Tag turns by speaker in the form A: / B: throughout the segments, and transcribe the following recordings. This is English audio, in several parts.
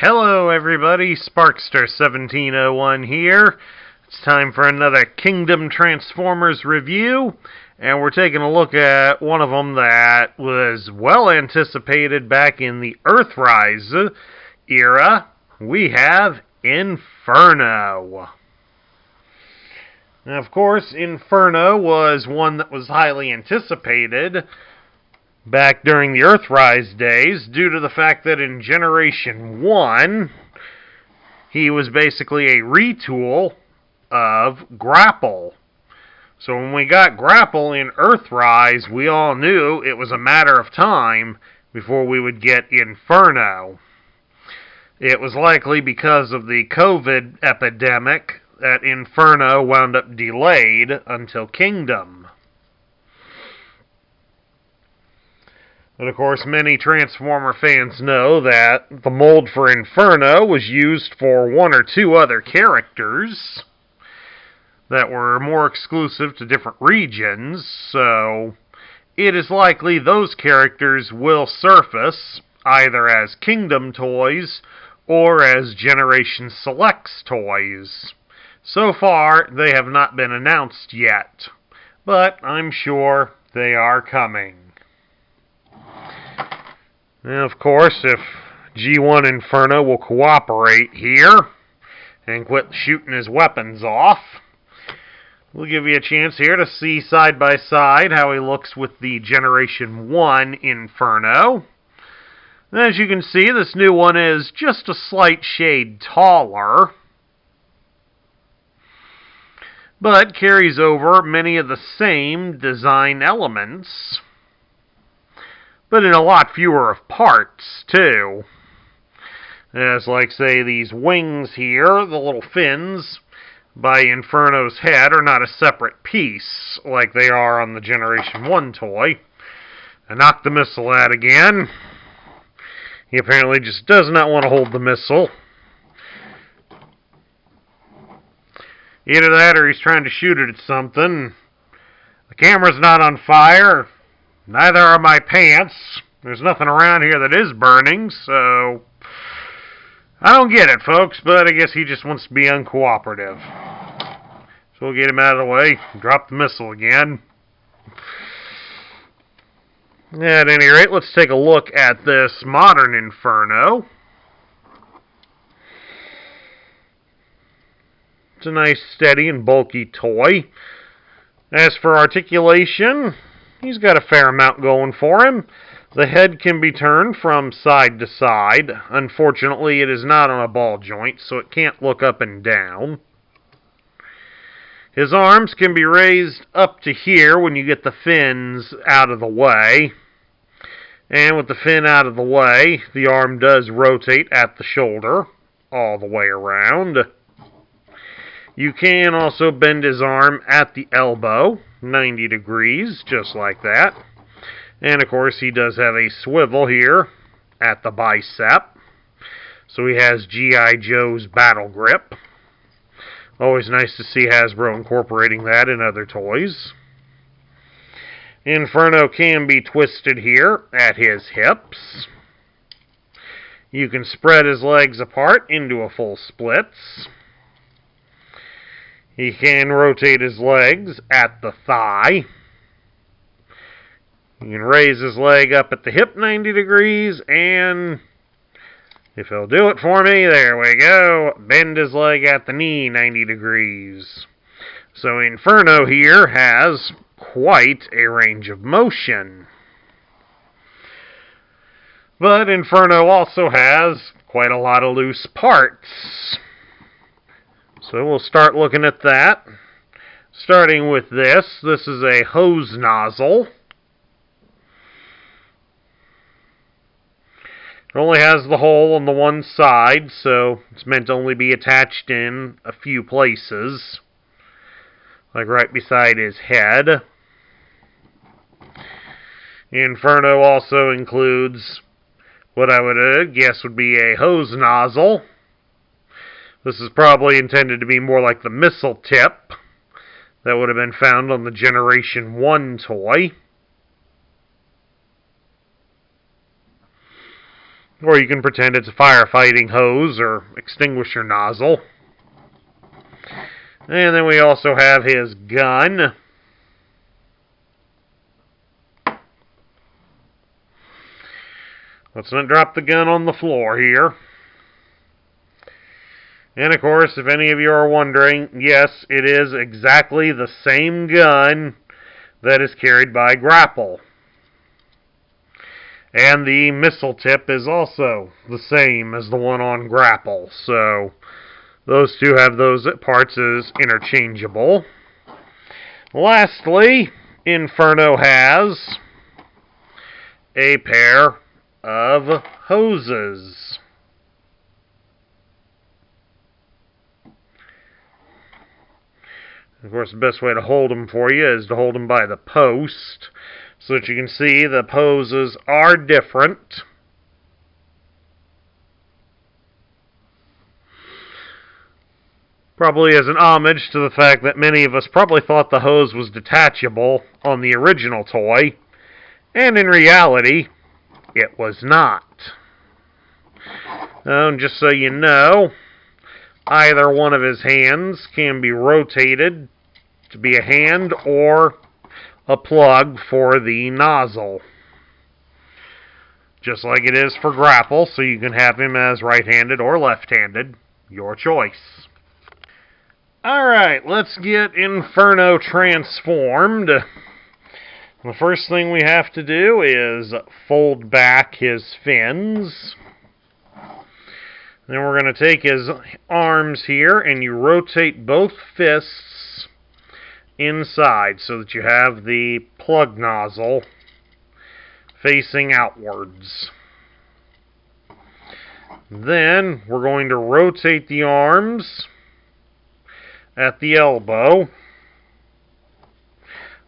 A: Hello everybody, Sparkster1701 here. It's time for another Kingdom Transformers review, and we're taking a look at one of them that was well anticipated back in the Earthrise era. We have Inferno. Now, of course, Inferno was one that was highly anticipated back during the Earthrise days, due to the fact that in Generation 1, he was basically a retool of Grapple. So when we got Grapple in Earthrise, we all knew it was a matter of time before we would get Inferno. It was likely because of the COVID epidemic that Inferno wound up delayed until Kingdom. But of course, many Transformer fans know that the mold for Inferno was used for one or two other characters that were more exclusive to different regions, so it is likely those characters will surface either as Kingdom toys or as Generation Selects toys. So far, they have not been announced yet, but I'm sure they are coming. And of course, if G1 Inferno will cooperate here and quit shooting his weapons off, we'll give you a chance here to see side by side how he looks with the Generation 1 Inferno. As you can see, this new one is just a slight shade taller, but carries over many of the same design elements, but in a lot fewer of parts, too. As, like, say, these wings here, the little fins by Inferno's head are not a separate piece, like they are on the Generation 1 toy. I knocked the missile out again. He apparently just does not want to hold the missile. Either that or he's trying to shoot it at something. The camera's not on fire. Neither are my pants. There's nothing around here that is burning, so I don't get it, folks, but I guess he just wants to be uncooperative. So we'll get him out of the way, drop the missile again. At any rate, let's take a look at this modern Inferno. It's a nice, steady, and bulky toy. As for articulation, he's got a fair amount going for him. The head can be turned from side to side. Unfortunately, it is not on a ball joint, so it can't look up and down. His arms can be raised up to here when you get the fins out of the way. And with the fin out of the way, the arm does rotate at the shoulder all the way around. You can also bend his arm at the elbow, 90 degrees, just like that. And of course, he does have a swivel here at the bicep. So he has G.I. Joe's battle grip. Always nice to see Hasbro incorporating that in other toys. Inferno can be twisted here at his hips. You can spread his legs apart into a full splits. He can rotate his legs at the thigh. You can raise his leg up at the hip 90 degrees, and if he'll do it for me, there we go, bend his leg at the knee 90 degrees. So Inferno here has quite a range of motion. But Inferno also has quite a lot of loose parts. So we'll start looking at that. Starting with this. This is a hose nozzle. It only has the hole on the one side, so it's meant to only be attached in a few places. Like right beside his head. Inferno also includes what I would guess would be a hose nozzle. This is probably intended to be more like the missile tip that would have been found on the Generation 1 toy. Or you can pretend it's a firefighting hose or extinguisher nozzle. And then we also have his gun. Let's not drop the gun on the floor here. And of course, if any of you are wondering, yes, it is exactly the same gun that is carried by Grapple. And the missile tip is also the same as the one on Grapple. So those two have those parts as interchangeable. Lastly, Inferno has a pair of hoses. Of course, the best way to hold them for you is to hold them by the post, so that you can see the hoses are different. Probably as an homage to the fact that many of us probably thought the hose was detachable on the original toy, and in reality, it was not. And just so you know, either one of his hands can be rotated to be a hand or a plug for the nozzle. Just like it is for Grapple, so you can have him as right-handed or left-handed. Your choice. Alright, let's get Inferno Transformed. The first thing we have to do is fold back his fins. Then we're going to take his arms here, and you rotate both fists inside so that you have the plug nozzle facing outwards. Then we're going to rotate the arms at the elbow,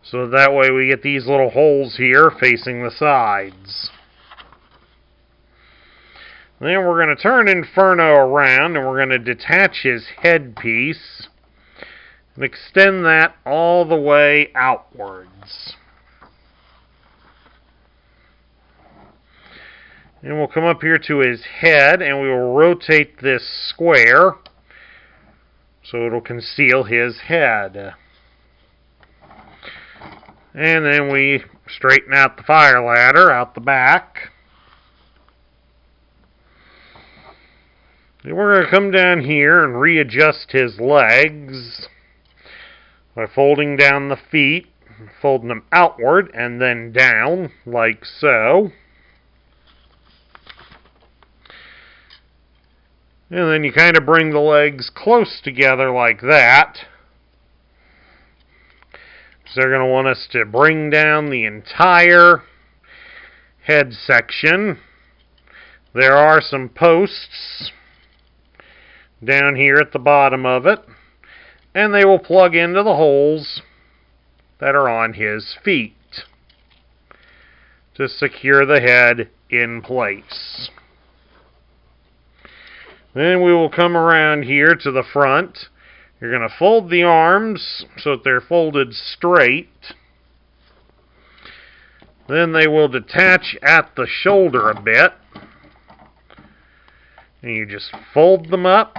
A: so that way we get these little holes here facing the sides. Then we're going to turn Inferno around, and we're going to detach his headpiece and extend that all the way outwards. And we'll come up here to his head, and we will rotate this square so it'll conceal his head. And then we straighten out the fire ladder out the back. And we're going to come down here and readjust his legs by folding down the feet, folding them outward and then down, like so. And then you kind of bring the legs close together like that. So they're going to want us to bring down the entire head section. There are some posts down here at the bottom of it, and they will plug into the holes that are on his feet to secure the head in place. Then we will come around here to the front. You're going to fold the arms so that they're folded straight. Then they will detach at the shoulder a bit. And you just fold them up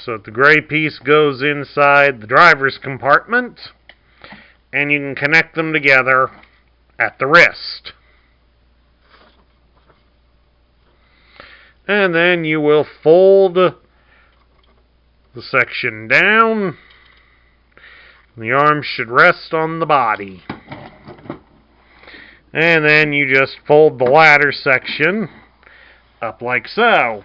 A: so that the gray piece goes inside the driver's compartment, and you can connect them together at the wrist. And then you will fold the section down. The arms should rest on the body. And then you just fold the ladder section up like so.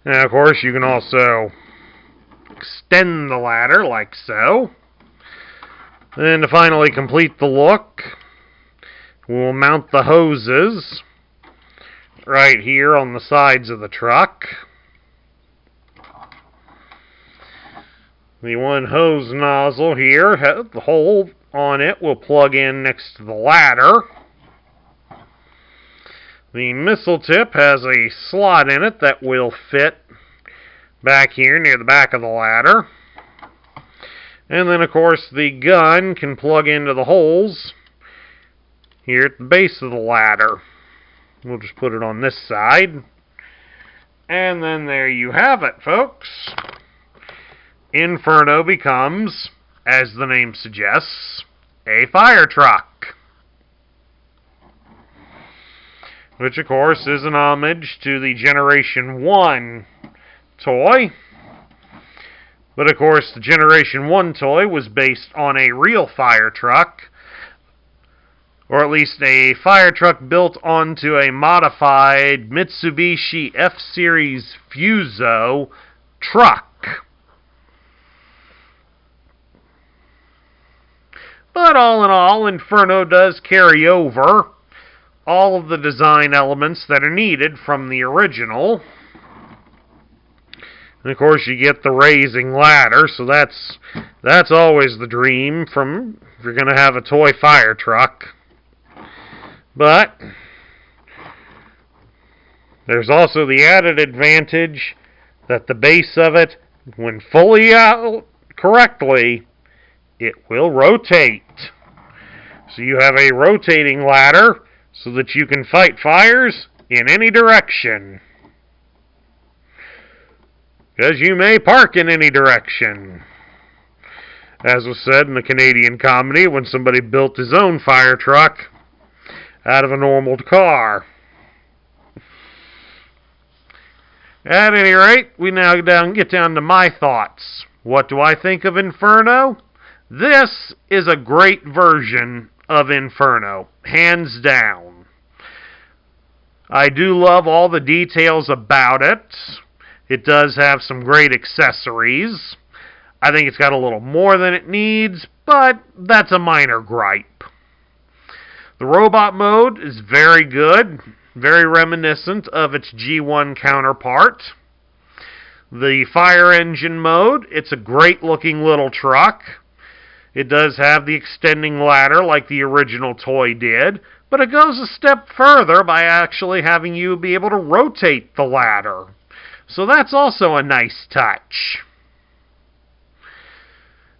A: Now, of course, you can also extend the ladder like so. Then to finally complete the look, we'll mount the hoses right here on the sides of the truck. The one hose nozzle here, the hole on it will plug in next to the ladder. The missile tip has a slot in it that will fit back here near the back of the ladder. And then, of course, the gun can plug into the holes here at the base of the ladder. We'll just put it on this side. And then there you have it, folks. Inferno becomes, as the name suggests, a fire truck. Which, of course, is an homage to the Generation 1 toy. But, of course, the Generation 1 toy was based on a real fire truck, or at least a fire truck built onto a modified Mitsubishi F-Series Fuso truck. But all in all, Inferno does carry over all of the design elements that are needed from the original. And of course you get the raising ladder, so that's always the dream from if you're going to have a toy fire truck. But there's also the added advantage that the base of it, when fully out correctly, it will rotate. So you have a rotating ladder so that you can fight fires in any direction. Because you may park in any direction. As was said in the Canadian comedy when somebody built his own fire truck out of a normal car. At any rate, we now get down to my thoughts. What do I think of Inferno? This is a great version of Inferno, hands down. I do love all the details about it. It does have some great accessories. I think it's got a little more than it needs, but that's a minor gripe. The robot mode is very good, very reminiscent of its G1 counterpart. The fire engine mode, it's a great looking little truck. It does have the extending ladder like the original toy did, but it goes a step further by actually having you be able to rotate the ladder. So that's also a nice touch.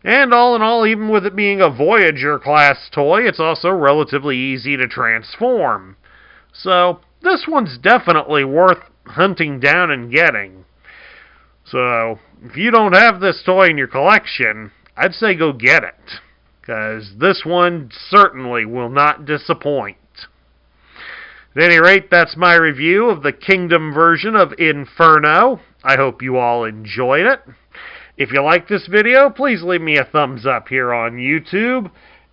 A: And all in all, even with it being a Voyager class toy, it's also relatively easy to transform. So this one's definitely worth hunting down and getting. So if you don't have this toy in your collection, I'd say go get it, because this one certainly will not disappoint. At any rate, that's my review of the Kingdom version of Inferno. I hope you all enjoyed it. If you like this video, please leave me a thumbs up here on YouTube.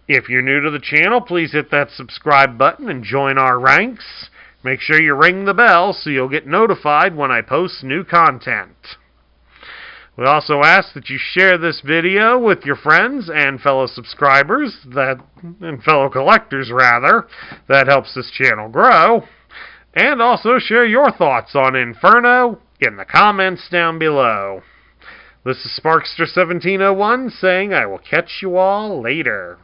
A: If you're new to the channel, please hit that subscribe button and join our ranks. Make sure you ring the bell so you'll get notified when I post new content. We also ask that you share this video with your friends and fellow subscribers, and fellow collectors rather. That helps this channel grow. And also share your thoughts on Inferno in the comments down below. This is Sparkster1701 saying I will catch you all later.